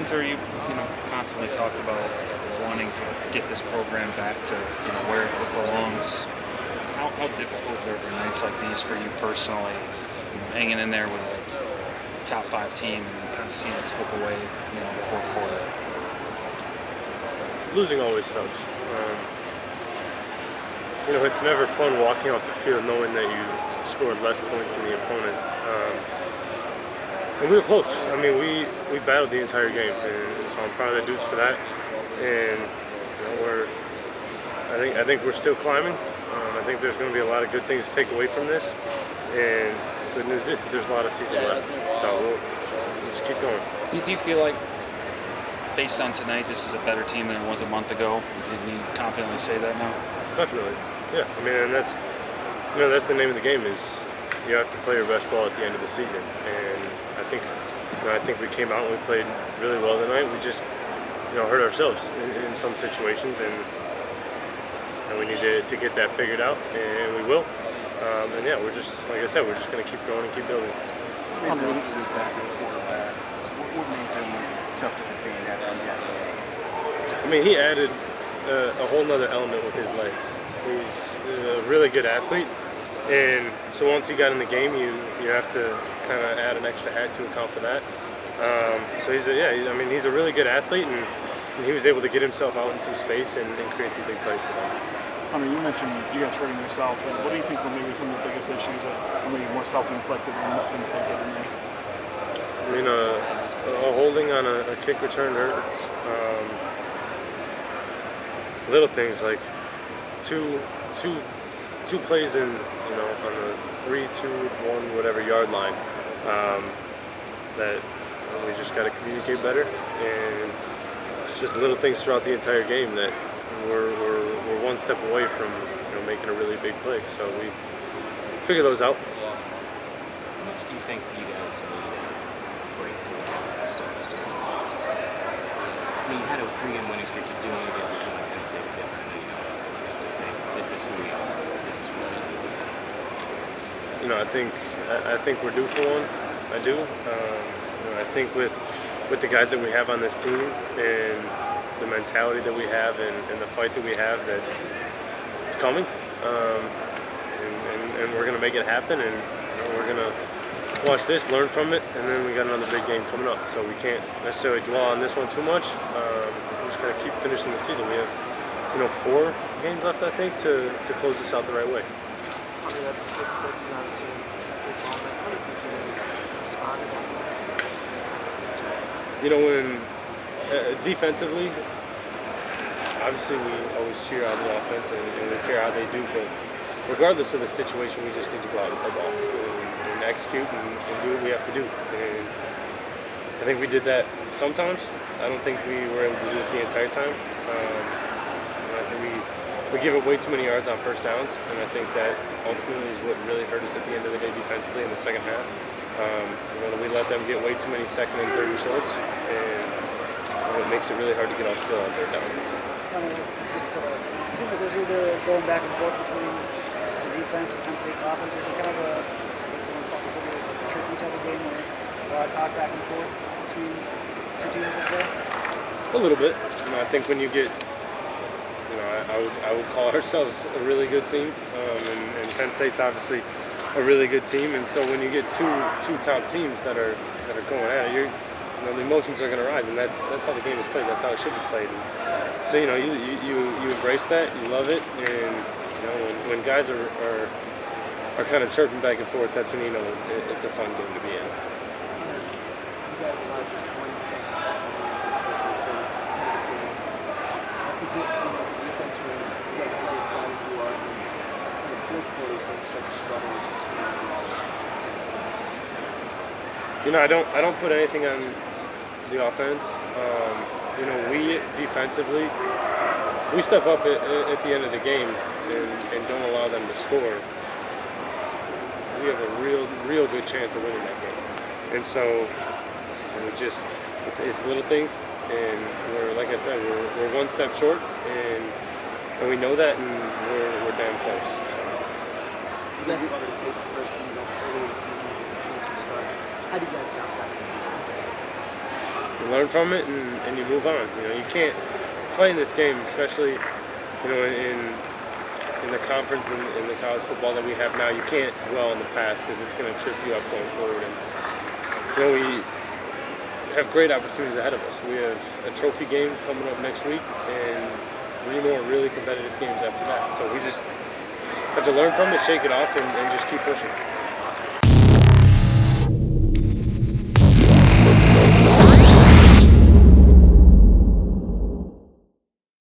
Hunter, you constantly talked about wanting to get this program back to where it belongs. How difficult are nights like these for you personally? Hanging in there with a top 5 team and kind of seeing it slip away, in the fourth quarter. Losing always sucks. It's never fun walking off the field knowing that you scored less points than the opponent. And we were close. I mean, we battled the entire game, and so I'm proud of the dudes for that. And I think we're still climbing. I think there's going to be a lot of good things to take away from this. And good news is there's a lot of season left, so we'll just keep going. Do you feel like, based on tonight, this is a better team than it was a month ago? Can you confidently say that now? Definitely, yeah. I mean, and that's the name of the game is you have to play your best ball at the end of the season. And I think we came out and we played really well tonight. We just hurt ourselves in some situations, and we need to get that figured out, and we will. And yeah, we're just, like I said, we're just going to keep going and keep building. What made them tough to contain after he got in? I mean, he added a whole nother element with his legs. He's a really good athlete, and so once he got in the game, you have to kind of add an extra hat to account for that. So he's a really good athlete, and he was able to get himself out in some space and create some big plays for them. I mean, you mentioned you guys hurting yourselves. What do you think were maybe some of the biggest issues that are maybe more self-inflicted than Penn State did tonight? I mean, a holding on a kick return hurts. Little things like two plays in, on the 3, 2, 1, whatever yard line, that we just got to communicate better. And it's just little things throughout the entire game that we're one step away from making a really big play. So we figure those out. How much do you think you guys need a breakthrough starts just to say? I mean, you had a 3-game winning streak. Doing it against a team like Penn State is different, just to say this is who we are. This is what it is. I think we're due for one. I do. I think with the guys that we have on this team and the mentality that we have and the fight that we have, that it's coming, and we're gonna make it happen, and we're gonna watch this, learn from it, and then we got another big game coming up. So we can't necessarily dwell on this one too much. We're just gonna keep finishing the season. We have 4 games left, I think, to close this out the right way. When defensively, obviously we always cheer on the offense and we care how they do, but regardless of the situation, we just need to go out and play ball and execute and do what we have to do. And I think we did that sometimes. I don't think we were able to do it the entire time. I think we give it way too many yards on first downs, and I think that ultimately is what really hurt us at the end of the day defensively in the second half. We let them get way too many second and third and shorts, and it makes it really hard to get off the field on third down. It seemed like there's a little bit of going back and forth between the defense and Penn State's offense. Was it kind of a tricky type of game where talk back and forth between two teams up there? A little bit. I think when you get, I would call ourselves a really good team, and Penn State's obviously a really good team, and so when you get two top teams that are going at it, the emotions are going to rise, and that's how the game is played. That's how it should be played. And so you embrace that, you love it, and when guys are kind of chirping back and forth, that's when it's a fun game to be in. You guys allowed just one defensive touchdown in the first 3 quarters. Competitive game. How tough is it as a defense when you guys play as loud as you are, and then just in the fourth quarter things start to struggle as a team? I don't put anything on the offense. We defensively, we step up at the end of the game and don't allow them to score. We have a real good chance of winning that game. And so it's little things, and we're, like I said, we're one step short, and we know that, and we're damn close. So. You guys have already faced adversity earlier in the season with the 2-2 start. How do you guys bounce back? you learn from it and you move on. You know, you can't play in this game, especially in the conference and in the college football that we have now. You can't dwell on the past because it's going to trip you up going forward. And we have great opportunities ahead of us. We have a trophy game coming up next week and 3 more really competitive games after that. So we just have to learn from it, shake it off, and just keep pushing.